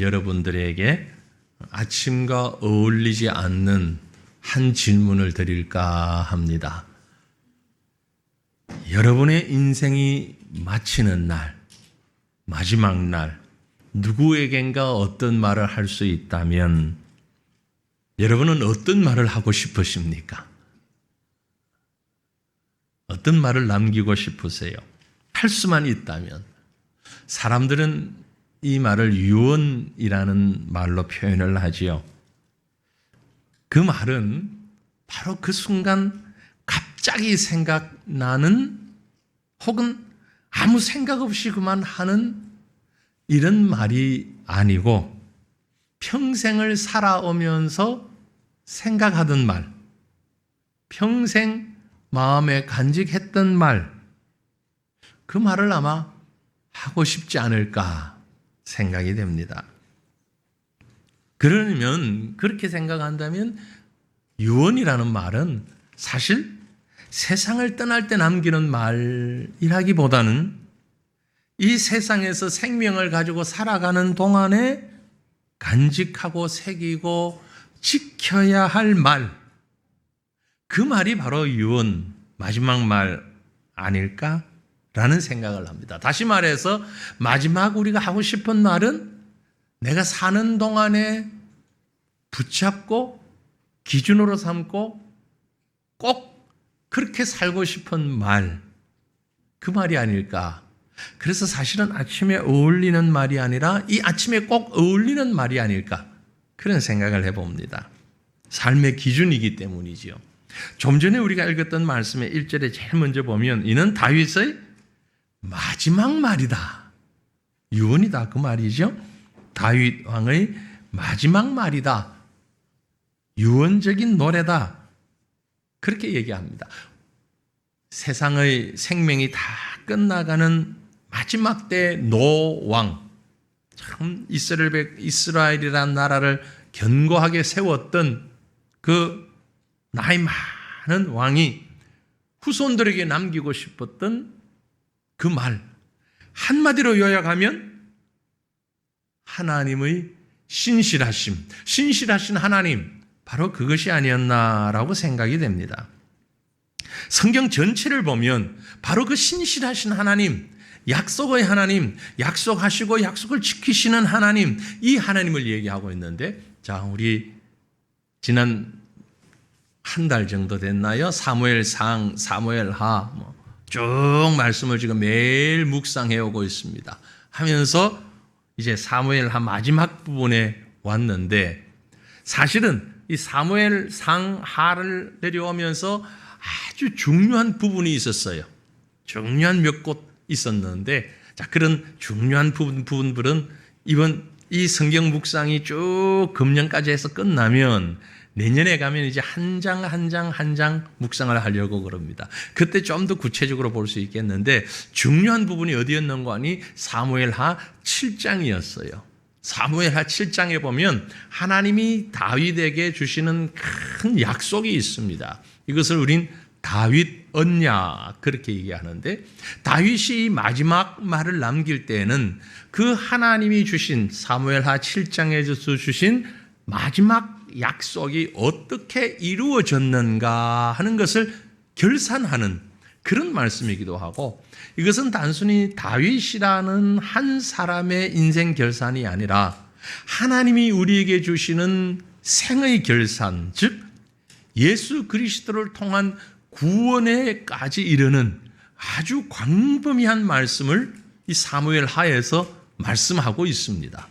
여러분들에게 아침과 어울리지 않는 한 질문을 드릴까 합니다. 여러분의 인생이 마치는 날, 마지막 날, 누구에겐가 어떤 말을 할 수 있다면 여러분은 어떤 말을 하고 싶으십니까? 어떤 말을 남기고 싶으세요? 할 수만 있다면. 사람들은 이 말을 유언이라는 말로 표현을 하지요. 그 말은 바로 그 순간 갑자기 생각나는 혹은 아무 생각 없이 그만 하는 이런 말이 아니고 평생을 살아오면서 생각하던 말, 평생 마음에 간직했던 말, 그 말을 아마 하고 싶지 않을까 생각이 됩니다. 그러면 그렇게 생각한다면 유언이라는 말은 사실 세상을 떠날 때 남기는 말이라기보다는 이 세상에서 생명을 가지고 살아가는 동안에 간직하고 새기고 지켜야 할 말, 그 말이 바로 유언, 마지막 말 아닐까라는 생각을 합니다. 다시 말해서 마지막 우리가 하고 싶은 말은 내가 사는 동안에 붙잡고 기준으로 삼고 꼭 그렇게 살고 싶은 말, 그 말이 아닐까. 그래서 사실은 아침에 어울리는 말이 아니라 이 아침에 꼭 어울리는 말이 아닐까, 그런 생각을 해봅니다. 삶의 기준이기 때문이지요. 좀 전에 우리가 읽었던 말씀의 1절에 제일 먼저 보면 이는 다윗의 마지막 말이다. 유언이다 그 말이죠. 다윗 왕의 마지막 말이다. 유언적인 노래다. 그렇게 얘기합니다. 세상의 생명이 다 끝나가는 마지막 때 노왕, 참 이스라엘이라는 나라를 견고하게 세웠던 그 나이 많은 왕이 후손들에게 남기고 싶었던 그 말, 한마디로 요약하면 하나님의 신실하신 하나님, 바로 그것이 아니었나라고 생각이 됩니다. 성경 전체를 보면 바로 그 신실하신 하나님, 약속의 하나님, 약속하시고 약속을 지키시는 하나님, 이 하나님을 얘기하고 있는데, 자, 우리 지난 한 달 정도 됐나요? 사무엘상, 사무엘하 쭉 말씀을 지금 매일 묵상해 오고 있습니다. 하면서 이제 사무엘하 마지막 부분에 왔는데, 사실은 이 사무엘상 하를 내려오면서 아주 중요한 부분이 있었어요. 중요한 몇 곳 있었는데, 자, 그런 중요한 부분들은 이번 이 성경 묵상이 쭉 금년까지 해서 끝나면 내년에 가면 이제 한 장 묵상을 하려고 그럽니다. 그때 좀 더 구체적으로 볼 수 있겠는데, 중요한 부분이 어디였는가 하니 사무엘하 7장이었어요. 사무엘하 7장에 보면 하나님이 다윗에게 주시는 큰 약속이 있습니다. 이것을 우린 다윗 언약 그렇게 얘기하는데, 다윗이 마지막 말을 남길 때에는 그 하나님이 주신 사무엘하 7장에서 주신 마지막 약속이 어떻게 이루어졌는가 하는 것을 결산하는 그런 말씀이기도 하고, 이것은 단순히 다윗이라는 한 사람의 인생 결산이 아니라 하나님이 우리에게 주시는 생의 결산, 즉 예수 그리스도를 통한 구원에까지 이르는 아주 광범위한 말씀을 이 사무엘하에서 말씀하고 있습니다.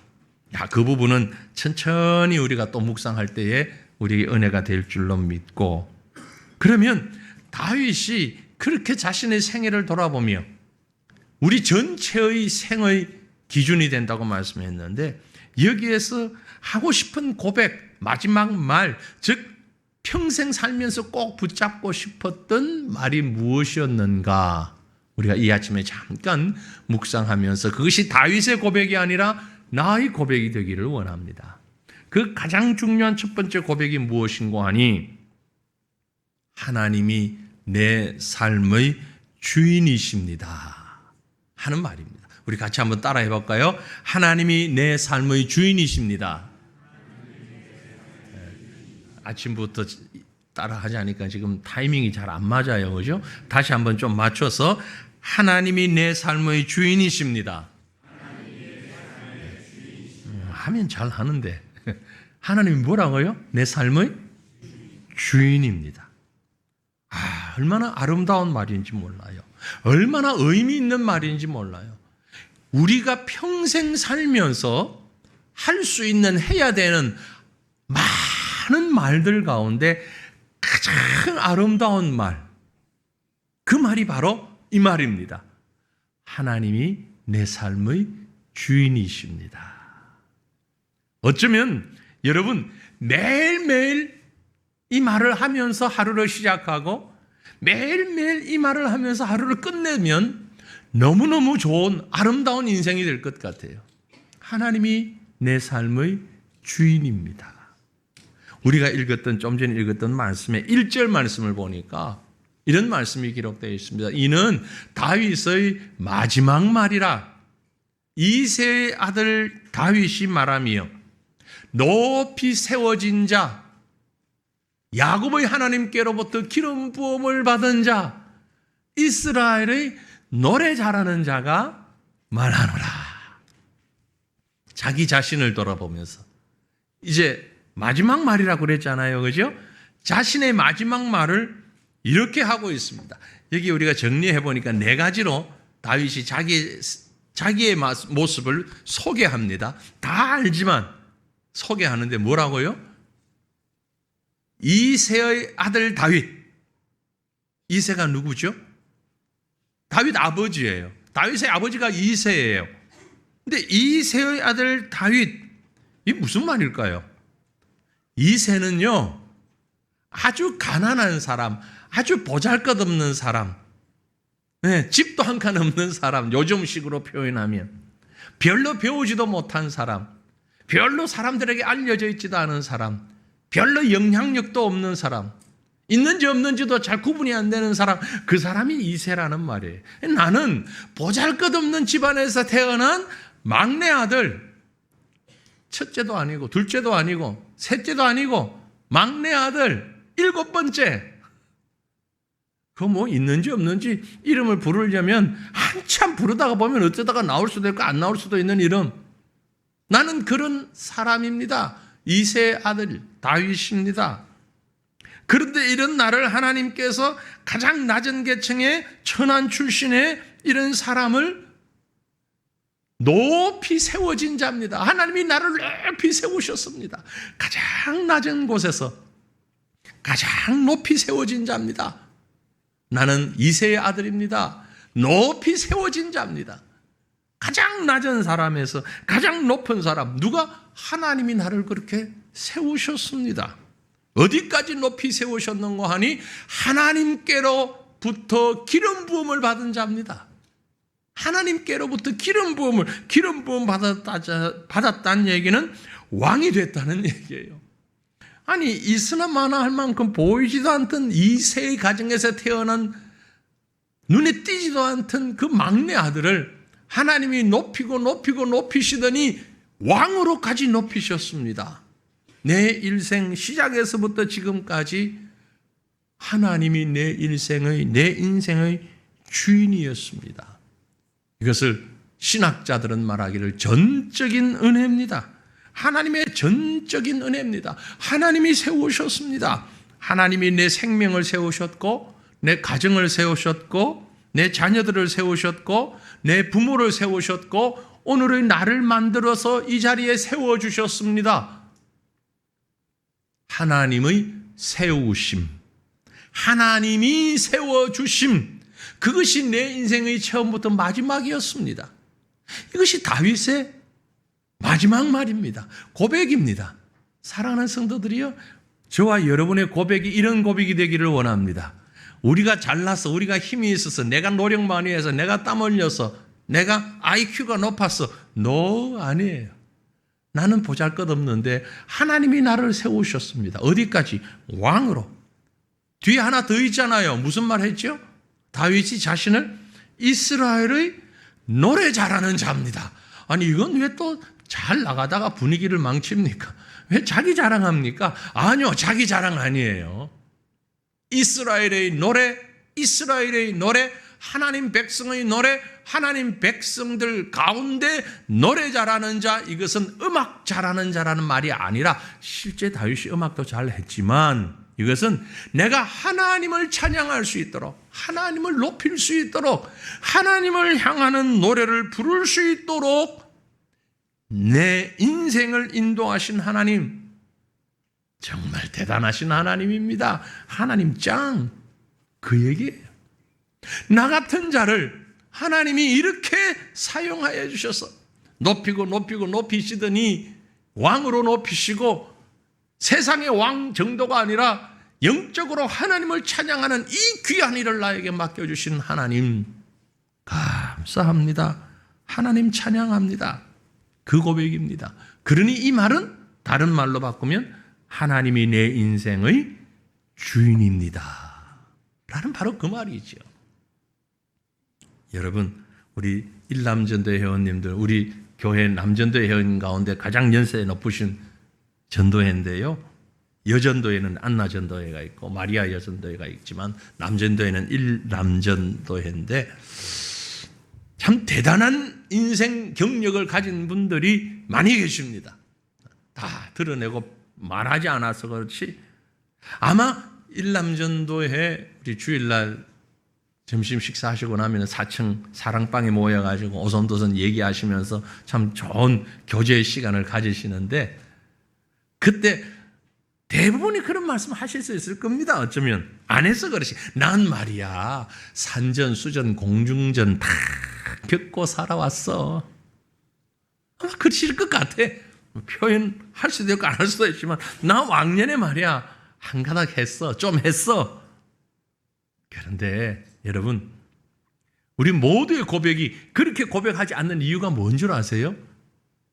그 부분은 천천히 우리가 또 묵상할 때에 우리에게 은혜가 될 줄로 믿고, 그러면 다윗이 그렇게 자신의 생애를 돌아보며 우리 전체의 생의 기준이 된다고 말씀했는데, 여기에서 하고 싶은 고백, 마지막 말, 즉 평생 살면서 꼭 붙잡고 싶었던 말이 무엇이었는가, 우리가 이 아침에 잠깐 묵상하면서 그것이 다윗의 고백이 아니라 나의 고백이 되기를 원합니다. 그 가장 중요한 첫 번째 고백이 무엇인가 하니 하나님이 내 삶의 주인이십니다 하는 말입니다. 우리 같이 한번 따라해 볼까요? 하나님이 내 삶의 주인이십니다. 아침부터 따라하지 않으니까 지금 타이밍이 잘 안 맞아요. 그죠? 다시 한번 좀 맞춰서 하나님이 내 삶의 주인이십니다. 하면 잘 하는데 하나님이 뭐라고요? 내 삶의 주인입니다. 얼마나 아름다운 말인지 몰라요. 얼마나 의미 있는 말인지 몰라요. 우리가 평생 살면서 할 수 있는, 해야 되는 많은 말들 가운데 가장 아름다운 말, 그 말이 바로 이 말입니다. 하나님이 내 삶의 주인이십니다. 어쩌면 여러분 매일매일 이 말을 하면서 하루를 시작하고 매일매일 이 말을 하면서 하루를 끝내면 너무너무 좋은 아름다운 인생이 될 것 같아요. 하나님이 내 삶의 주인입니다. 우리가 읽었던, 좀 전에 읽었던 말씀의 1절 말씀을 보니까 이런 말씀이 기록되어 있습니다. 이는 다윗의 마지막 말이라. 이새의 아들 다윗이 말하며 높이 세워진 자, 야곱의 하나님께로부터 기름 부음을 받은 자, 이스라엘의 노래 잘하는 자가 말하노라. 자기 자신을 돌아보면서 이제 마지막 말이라고 그랬잖아요. 그죠? 자신의 마지막 말을 이렇게 하고 있습니다. 여기 우리가 정리해 보니까 4가지로 다윗이 자기의 모습을 소개합니다. 다 알지만 소개하는데 뭐라고요? 이새의 아들 다윗. 이새가 누구죠? 다윗 아버지예요. 다윗의 아버지가 이새예요. 근데 이새의 아들 다윗, 이게 무슨 말일까요? 이새는요, 아주 가난한 사람, 아주 보잘것없는 사람, 집도 한 칸 없는 사람, 요즘식으로 표현하면 별로 배우지도 못한 사람, 별로 사람들에게 알려져 있지도 않은 사람, 별로 영향력도 없는 사람, 있는지 없는지도 잘 구분이 안 되는 사람, 그 사람이 이새라는 말이에요. 나는 보잘것없는 집안에서 태어난 막내 아들, 첫째도 아니고 둘째도 아니고 셋째도 아니고 막내 아들 7번째. 그거 뭐 있는지 없는지 이름을 부르려면 한참 부르다가 보면 어쩌다가 나올 수도 있고 안 나올 수도 있는 이름. 나는 그런 사람입니다. 이새의 아들 다윗입니다. 그런데 이런 나를 하나님께서 가장 낮은 계층의 천한 출신의 이런 사람을 높이 세워진 자입니다. 하나님이 나를 높이 세우셨습니다. 가장 낮은 곳에서 가장 높이 세워진 자입니다. 나는 이새의 아들입니다. 높이 세워진 자입니다. 가장 낮은 사람에서 가장 높은 사람, 누가? 하나님이 나를 그렇게 세우셨습니다. 어디까지 높이 세우셨는가 하니 하나님께로부터 기름 부음을 받은 자입니다. 하나님께로부터 기름 부음 받았다는 얘기는 왕이 됐다는 얘기예요. 아니, 있으나 마나 할 만큼 보이지도 않던 이새의 가정에서 태어난 눈에 띄지도 않던 그 막내 아들을 하나님이 높이시더니 왕으로까지 높이셨습니다. 내 일생 시작에서부터 지금까지 하나님이 내 인생의 주인이었습니다. 이것을 신학자들은 말하기를 전적인 은혜입니다. 하나님의 전적인 은혜입니다. 하나님이 세우셨습니다. 하나님이 내 생명을 세우셨고, 내 가정을 세우셨고, 내 자녀들을 세우셨고, 내 부모를 세우셨고, 오늘의 나를 만들어서 이 자리에 세워주셨습니다. 하나님의 세우심, 하나님이 세워주심, 그것이 내 인생의 처음부터 마지막이었습니다. 이것이 다윗의 마지막 말입니다. 고백입니다. 사랑하는 성도들이요, 저와 여러분의 고백이 이런 고백이 되기를 원합니다. 우리가 잘나서, 우리가 힘이 있어서, 내가 노력 많이 해서, 내가 땀 흘려서, 내가 IQ가 높아서, 아니에요. 나는 보잘것없는데 하나님이 나를 세우셨습니다. 어디까지? 왕으로. 뒤에 하나 더 있잖아요. 무슨 말 했죠? 다윗이 자신을 이스라엘의 노래 잘하는 자입니다. 아니 이건 왜 또 잘 나가다가 분위기를 망칩니까? 왜 자기 자랑합니까? 아니요, 자기 자랑 아니에요. 이스라엘의 노래, 이스라엘의 노래, 하나님 백성의 노래, 하나님 백성들 가운데 노래 잘하는 자, 이것은 음악 잘하는 자라는 말이 아니라 실제 다윗이 음악도 잘 했지만 이것은 내가 하나님을 찬양할 수 있도록, 하나님을 높일 수 있도록, 하나님을 향하는 노래를 부를 수 있도록 내 인생을 인도하신 하나님, 정말 대단하신 하나님입니다. 하나님 짱, 그 얘기예요. 나 같은 자를 하나님이 이렇게 사용하여 주셔서 높이고 높이고 높이시더니 왕으로 높이시고 세상의 왕 정도가 아니라 영적으로 하나님을 찬양하는 이 귀한 일을 나에게 맡겨주신 하나님, 감사합니다. 하나님 찬양합니다. 그 고백입니다. 그러니 이 말은 다른 말로 바꾸면 하나님이 내 인생의 주인입니다 라는 바로 그 말이죠. 여러분, 우리 일남전도회 회원님들, 우리 교회 남전도회 회원 가운데 가장 연세 높으신 전도회인데요, 여전도회는 안나전도회가 있고 마리아 여전도회가 있지만 남전도회는 일남전도회인데 참 대단한 인생 경력을 가진 분들이 많이 계십니다. 다 드러내고 말하지 않아서 그렇지 아마 일남전도회 우리 주일날 점심 식사하시고 나면 4층 사랑방에 모여가지고 오손도손 얘기하시면서 참 좋은 교제의 시간을 가지시는데 그때 대부분이 그런 말씀 하실 수 있을 겁니다. 어쩌면 안 해서 그렇지. 난 말이야 산전수전 공중전 다 겪고 살아왔어. 아마 그러실 것 같아. 표현할 수도 있고 안 할 수도 있지만 나 왕년에 말이야 한 가닥 했어. 좀 했어. 그런데 여러분, 우리 모두의 고백이 그렇게 고백하지 않는 이유가 뭔 줄 아세요?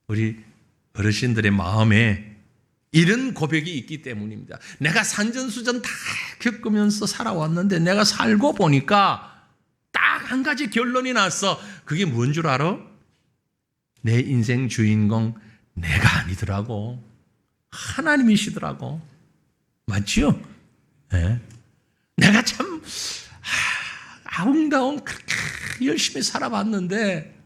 우리 어르신들의 마음에 이런 고백이 있기 때문입니다. 내가 산전수전 다 겪으면서 살아왔는데 내가 살고 보니까 딱 한 가지 결론이 났어. 그게 뭔 줄 알아? 내 인생 주인공 내가 아니더라고. 하나님이시더라고. 맞지요? 네. 내가 참 아웅다웅 그렇게 열심히 살아봤는데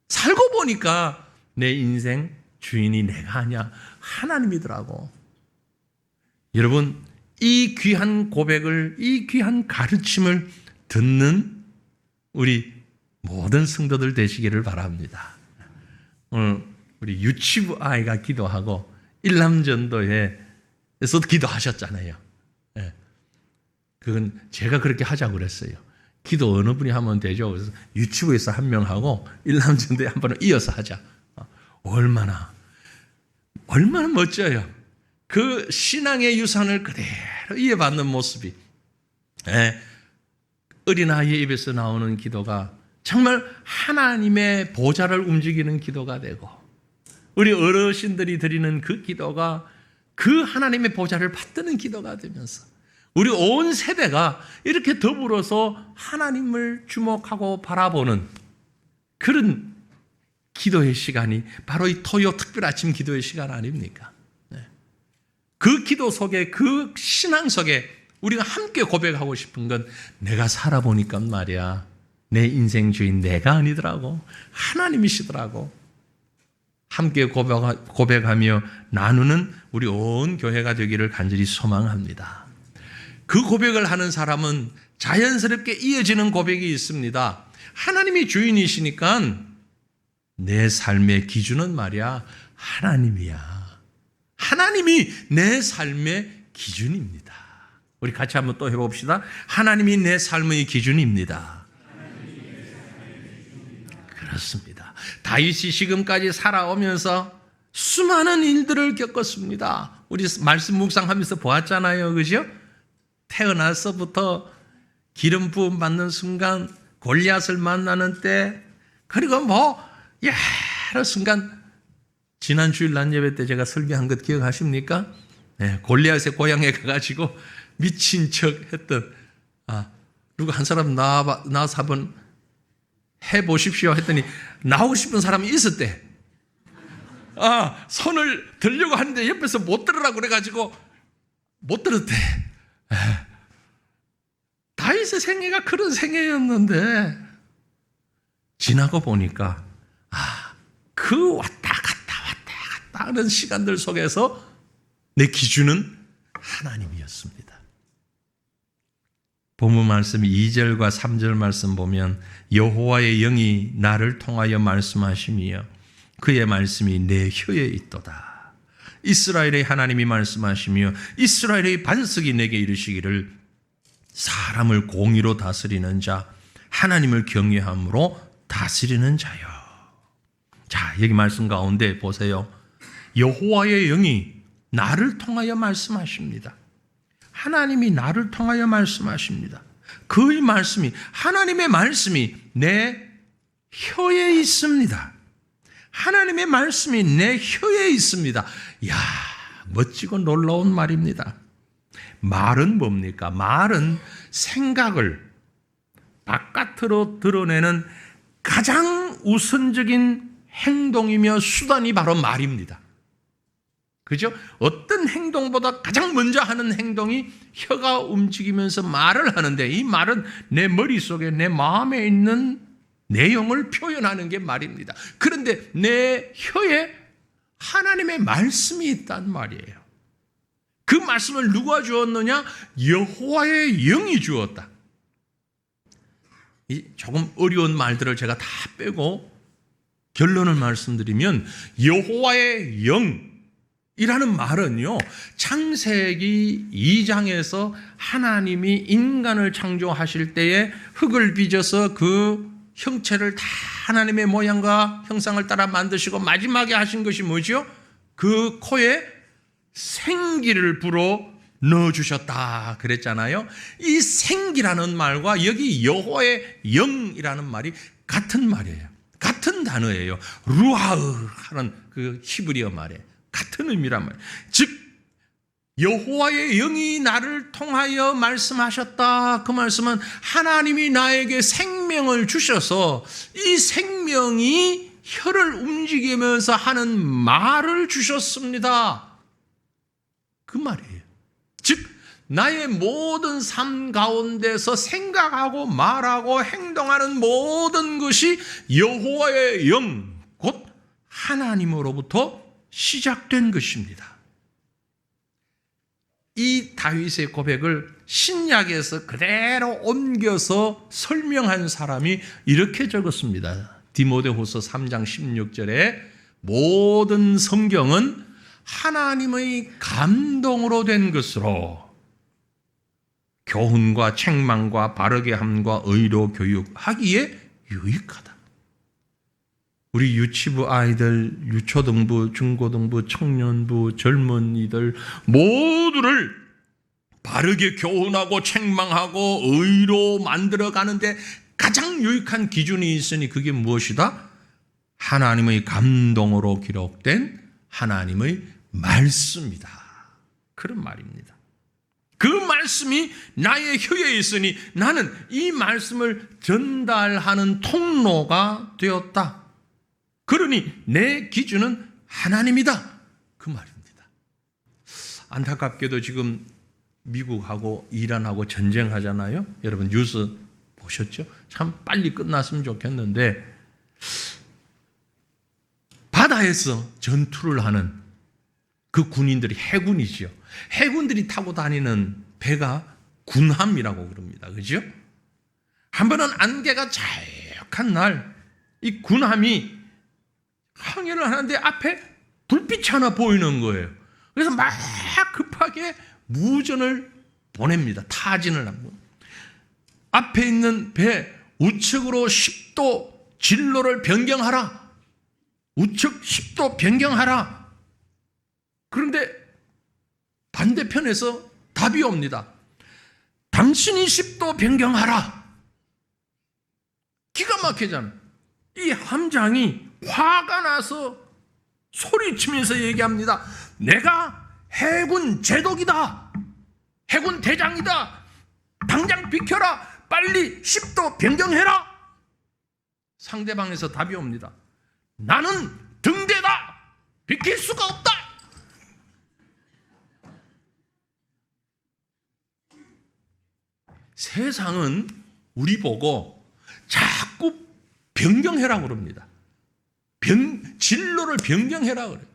살고 보니까 내 인생 주인이 내가 아니야. 하나님이더라고. 여러분, 이 귀한 고백을, 이 귀한 가르침을 듣는 우리 모든 성도들 되시기를 바랍니다. 오늘 우리 유치부 아이가 기도하고 일남전도회에서 기도하셨잖아요. 네. 그건 제가 그렇게 하자고 그랬어요. 기도 어느 분이 하면 되죠. 그래서 유치부에서 한 명 하고 일남전도회 한 번을 이어서 하자. 얼마나 멋져요. 그 신앙의 유산을 그대로 이어받는 모습이. 네. 어린아이의 입에서 나오는 기도가 정말 하나님의 보좌를 움직이는 기도가 되고 우리 어르신들이 드리는 그 기도가 그 하나님의 보좌를 받드는 기도가 되면서 우리 온 세대가 이렇게 더불어서 하나님을 주목하고 바라보는 그런 기도의 시간이 바로 이 토요 특별 아침 기도의 시간 아닙니까? 네. 그 기도 속에, 그 신앙 속에 우리가 함께 고백하고 싶은 건 내가 살아보니까 말이야 내 인생 주인 내가 아니더라고. 하나님이시더라고. 함께 고백하며 나누는 우리 온 교회가 되기를 간절히 소망합니다. 그 고백을 하는 사람은 자연스럽게 이어지는 고백이 있습니다. 하나님이 주인이시니까 내 삶의 기준은 말이야 하나님이야. 하나님이 내 삶의 기준입니다. 우리 같이 한번 또 해봅시다. 하나님이 내 삶의 기준입니다. 그렇습니다. 다윗이 지금까지 살아오면서 수많은 일들을 겪었습니다. 우리 말씀 묵상하면서 보았잖아요. 그죠? 태어나서부터 기름 부음 받는 순간, 골리앗을 만나는 때, 그리고 여러 순간, 지난 주일 낮 예배 때 제가 설교한 것 기억하십니까? 네, 골리앗의 고향에 가가지고 미친 척 했던, 누가 한 사람 나와서 한번 해보십시오 했더니 나오고 싶은 사람이 있었대. 손을 들려고 하는데 옆에서 못 들으라고 그래가지고 못 들었대. 다윗의 생애가 그런 생애였는데 지나고 보니까 그 왔다 갔다 하는 시간들 속에서 내 기준은 하나님이었습니다. 본문 말씀 2절과 3절 말씀 보면 여호와의 영이 나를 통하여 말씀하시며 그의 말씀이 내 혀에 있도다. 이스라엘의 하나님이 말씀하시며 이스라엘의 반석이 내게 이르시기를 사람을 공의로 다스리는 자 하나님을 경외함으로 다스리는 자요. 자, 여기 말씀 가운데 보세요. 여호와의 영이 나를 통하여 말씀하십니다. 하나님이 나를 통하여 말씀하십니다. 그의 말씀이, 하나님의 말씀이 내 혀에 있습니다. 하나님의 말씀이 내 혀에 있습니다. 이야, 멋지고 놀라운 말입니다. 말은 뭡니까? 말은 생각을 바깥으로 드러내는 가장 우선적인 행동이며 수단이 바로 말입니다. 그죠? 어떤 행동보다 가장 먼저 하는 행동이 혀가 움직이면서 말을 하는데 이 말은 내 머릿속에 내 마음에 있는 내용을 표현하는 게 말입니다. 그런데 내 혀에 하나님의 말씀이 있단 말이에요. 그 말씀을 누가 주었느냐? 여호와의 영이 주었다. 이 조금 어려운 말들을 제가 다 빼고 결론을 말씀드리면 여호와의 영이라는 말은요, 창세기 2장에서 하나님이 인간을 창조하실 때에 흙을 빚어서 그 형체를 다 하나님의 모양과 형상을 따라 만드시고 마지막에 하신 것이 뭐죠? 그 코에 생기를 불어 넣어주셨다 그랬잖아요. 이 생기라는 말과 여기 여호와의 영이라는 말이 같은 말이에요. 같은 단어예요. 루아흐 하는 그 히브리어 말에 같은 의미란 말이에요. 즉 여호와의 영이 나를 통하여 말씀하셨다. 그 말씀은 하나님이 나에게 생명을 주셔서 이 생명이 혀를 움직이면서 하는 말을 주셨습니다. 그 말이에요. 즉 나의 모든 삶 가운데서 생각하고 말하고 행동하는 모든 것이 여호와의 영, 곧 하나님으로부터 시작된 것입니다. 이 다윗의 고백을 신약에서 그대로 옮겨서 설명한 사람이 이렇게 적었습니다. 디모데후서 3장 16절에 모든 성경은 하나님의 감동으로 된 것으로 교훈과 책망과 바르게 함과 의로 교육하기에 유익하다. 우리 유치부 아이들, 유초등부, 중고등부, 청년부, 젊은이들 모두를 바르게 교훈하고 책망하고 의로 만들어가는데 가장 유익한 기준이 있으니 그게 무엇이다? 하나님의 감동으로 기록된 하나님의 말씀이다. 그런 말입니다. 그 말씀이 나의 혀에 있으니 나는 이 말씀을 전달하는 통로가 되었다. 그러니 내 기준은 하나님이다. 그 말입니다. 안타깝게도 지금 미국하고 이란하고 전쟁하잖아요. 여러분 뉴스 보셨죠? 참 빨리 끝났으면 좋겠는데 바다에서 전투를 하는 그 군인들이 해군이죠. 해군들이 타고 다니는 배가 군함이라고 그럽니다. 그죠? 한 번은 안개가 자욱한 날 이 군함이 항해를 하는데 앞에 불빛이 하나 보이는 거예요. 그래서 막 급하게 무전을 보냅니다. 타진을 하고 앞에 있는 배 우측으로 10도 진로를 변경하라. 우측 10도 변경하라. 그런데 반대편에서 답이 옵니다. 당신이 10도 변경하라. 기가 막히잖아. 이 함장이 화가 나서 소리치면서 얘기합니다. 내가 해군 제독이다. 해군 대장이다. 당장 비켜라. 빨리 10도 변경해라. 상대방에서 답이 옵니다. 나는 등대다. 비킬 수가 없다. 세상은 우리 보고 자꾸 변경해라고 그럽니다. 진로를 변경해라 그래요.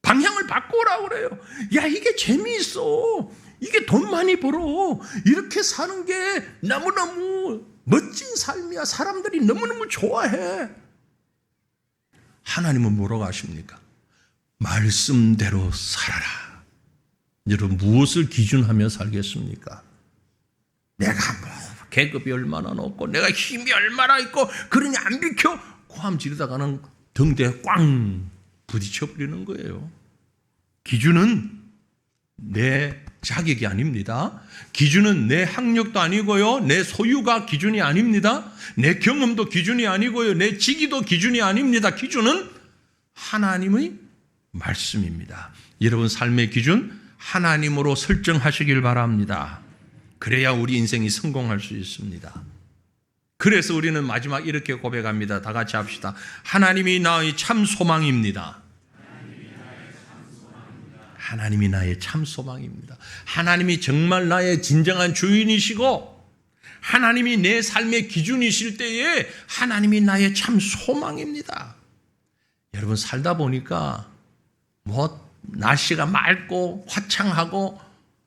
방향을 바꾸라고 그래요. 야, 이게 재미있어. 이게 돈 많이 벌어. 이렇게 사는 게 너무너무 멋진 삶이야. 사람들이 너무너무 좋아해. 하나님은 뭐라고 하십니까? 말씀대로 살아라. 여러분, 무엇을 기준하며 살겠습니까? 내가 뭐 계급이 얼마나 높고 내가 힘이 얼마나 있고 그러니 안 비켜? 고함 지르다가는 등대에 꽝 부딪혀 버리는 거예요. 기준은 내 자격이 아닙니다. 기준은 내 학력도 아니고요. 내 소유가 기준이 아닙니다. 내 경험도 기준이 아니고요. 내 직위도 기준이 아닙니다. 기준은 하나님의 말씀입니다. 여러분 삶의 기준 하나님으로 설정하시길 바랍니다. 그래야 우리 인생이 성공할 수 있습니다. 그래서 우리는 마지막 이렇게 고백합니다. 다 같이 합시다. 하나님이 나의 참 소망입니다. 하나님이 나의 참 소망입니다. 하나님이 정말 나의 진정한 주인이시고 하나님이 내 삶의 기준이실 때에 하나님이 나의 참 소망입니다. 여러분 살다 보니까 날씨가 맑고 화창하고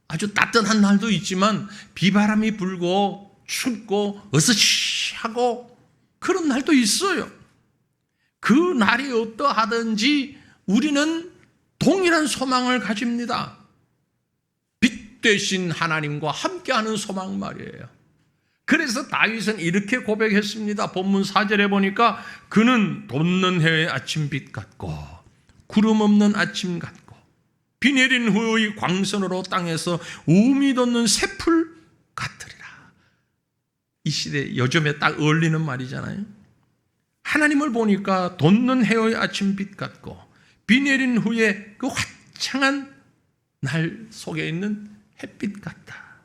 아주 따뜻한 날도 있지만 비바람이 불고 춥고 어스시하고 그런 날도 있어요. 그 날이 어떠하든지 우리는 동일한 소망을 가집니다. 빛 되신 하나님과 함께하는 소망 말이에요. 그래서 다윗은 이렇게 고백했습니다. 본문 4절에 보니까 그는 돋는 해의 아침빛 같고 구름 없는 아침 같고 비 내린 후의 광선으로 땅에서 우미 돋는 새풀 같으리라. 이 시대 요즘에 딱 어울리는 말이잖아요. 하나님을 보니까 돋는 해의 아침빛 같고 비 내린 후에 그 화창한 날 속에 있는 햇빛 같다.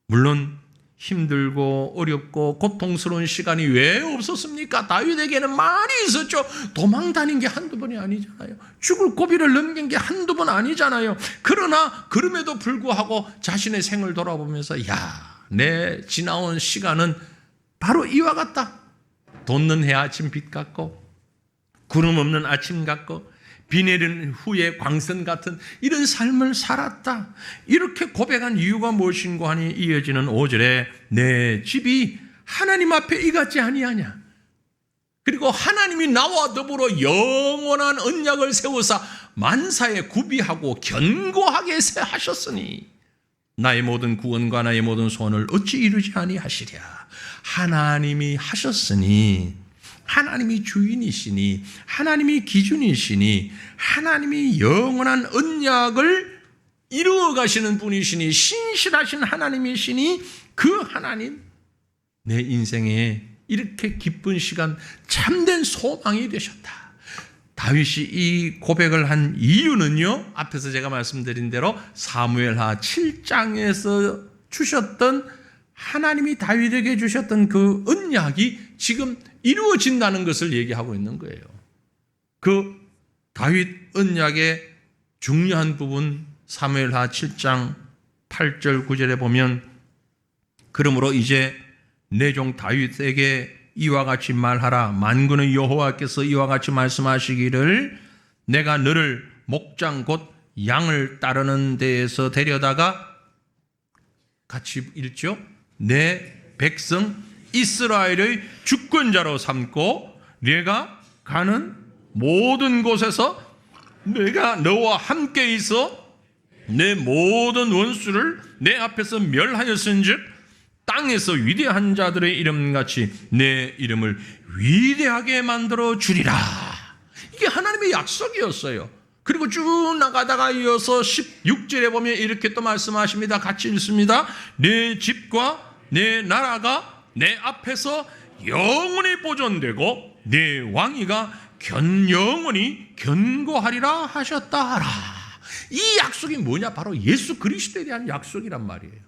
물론 힘들고 어렵고 고통스러운 시간이 왜 없었습니까? 다윗에게는 많이 있었죠. 도망 다닌 게 한두 번이 아니잖아요. 죽을 고비를 넘긴 게 한두 번 아니잖아요. 그러나 그럼에도 불구하고 자신의 생을 돌아보면서 내 지나온 시간은 바로 이와 같다. 돋는 해 아침빛 같고 구름 없는 아침 같고 비 내린 후에 광선 같은 이런 삶을 살았다. 이렇게 고백한 이유가 무엇인가 하니 이어지는 5절에 내 집이 하나님 앞에 이 같지 아니하냐. 그리고 하나님이 나와 더불어 영원한 언약을 세우사 만사에 구비하고 견고하게 하셨으니 나의 모든 구원과 나의 모든 소원을 어찌 이루지 아니하시랴. 하나님이 하셨으니 하나님이 주인이시니 하나님이 기준이시니 하나님이 영원한 언약을 이루어 가시는 분이시니 신실하신 하나님이시니 그 하나님 내 인생에 이렇게 기쁜 시간 참된 소망이 되셨다. 다윗이 이 고백을 한 이유는요, 앞에서 제가 말씀드린 대로 사무엘하 7장에서 주셨던 하나님이 다윗에게 주셨던 그 언약이 지금 이루어진다는 것을 얘기하고 있는 거예요. 그 다윗 언약의 중요한 부분 사무엘하 7장 8절 9절에 보면 그러므로 이제 내 종 다윗에게 이와 같이 말하라. 만군의 여호와께서 이와 같이 말씀하시기를 내가 너를 목장 곧 양을 따르는 데에서 데려다가 같이 읽죠. 내 백성 이스라엘의 주권자로 삼고 내가 가는 모든 곳에서 내가 너와 함께 있어 내 모든 원수를 내 앞에서 멸하였은즉 땅에서 위대한 자들의 이름같이 내 이름을 위대하게 만들어 주리라. 이게 하나님의 약속이었어요. 그리고 쭉 나가다가 이어서 16절에 보면 이렇게 또 말씀하십니다. 같이 읽습니다. 내 집과 내 나라가 내 앞에서 영원히 보존되고 내 왕위가 영원히 견고하리라 하셨다 하라. 이 약속이 뭐냐? 바로 예수 그리스도에 대한 약속이란 말이에요.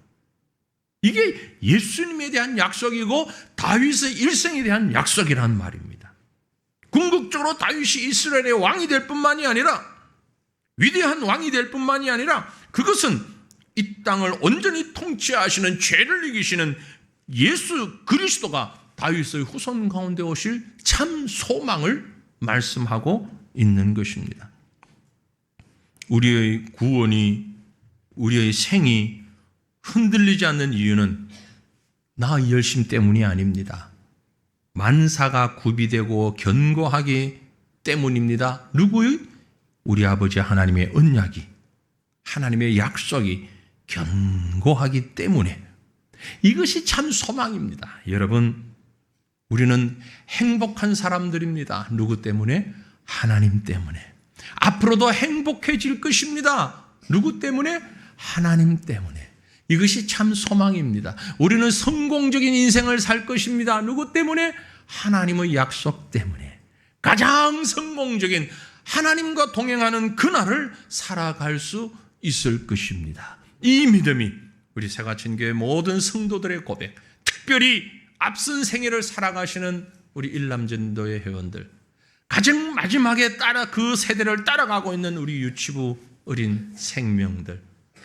이게 예수님에 대한 약속이고 다윗의 일생에 대한 약속이란 말입니다. 궁극적으로 다윗이 이스라엘의 왕이 될 뿐만이 아니라, 위대한 왕이 될 뿐만이 아니라, 그것은 이 땅을 온전히 통치하시는, 죄를 이기시는 예수 그리스도가 다윗의 후손 가운데 오실 참 소망을 말씀하고 있는 것입니다. 우리의 구원이, 우리의 생이 흔들리지 않는 이유는 나의 열심 때문이 아닙니다. 만사가 구비되고 견고하기 때문입니다. 누구의? 우리 아버지 하나님의 언약이, 하나님의 약속이 견고하기 때문에. 이것이 참 소망입니다. 여러분, 우리는 행복한 사람들입니다. 누구 때문에? 하나님 때문에. 앞으로도 행복해질 것입니다. 누구 때문에? 하나님 때문에. 이것이 참 소망입니다. 우리는 성공적인 인생을 살 것입니다. 누구 때문에? 하나님의 약속 때문에. 가장 성공적인, 하나님과 동행하는 그날을 살아갈 수 있을 것입니다. 이 믿음이 우리 새가천교회 모든 성도들의 고백, 특별히 앞선 생애를 살아가시는 우리 일남전도의 회원들, 가장 마지막에 그 세대를 따라가고 있는 우리 유치부 어린 생명들,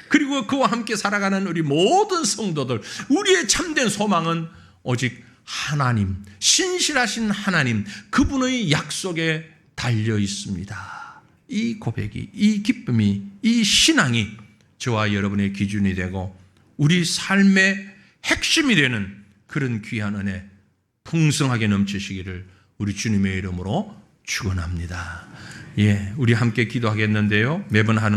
그리고 그와 함께 살아가는 우리 모든 성도들, 우리의 참된 소망은 오직 하나님, 신실하신 하나님, 그분의 약속에 달려 있습니다. 이 고백이, 이 기쁨이, 이 신앙이 저와 여러분의 기준이 되고 우리 삶의 핵심이 되는 그런 귀한 은혜 풍성하게 넘치시기를 우리 주님의 이름으로 축원합니다. 우리 함께 기도하겠는데요. 매번 하는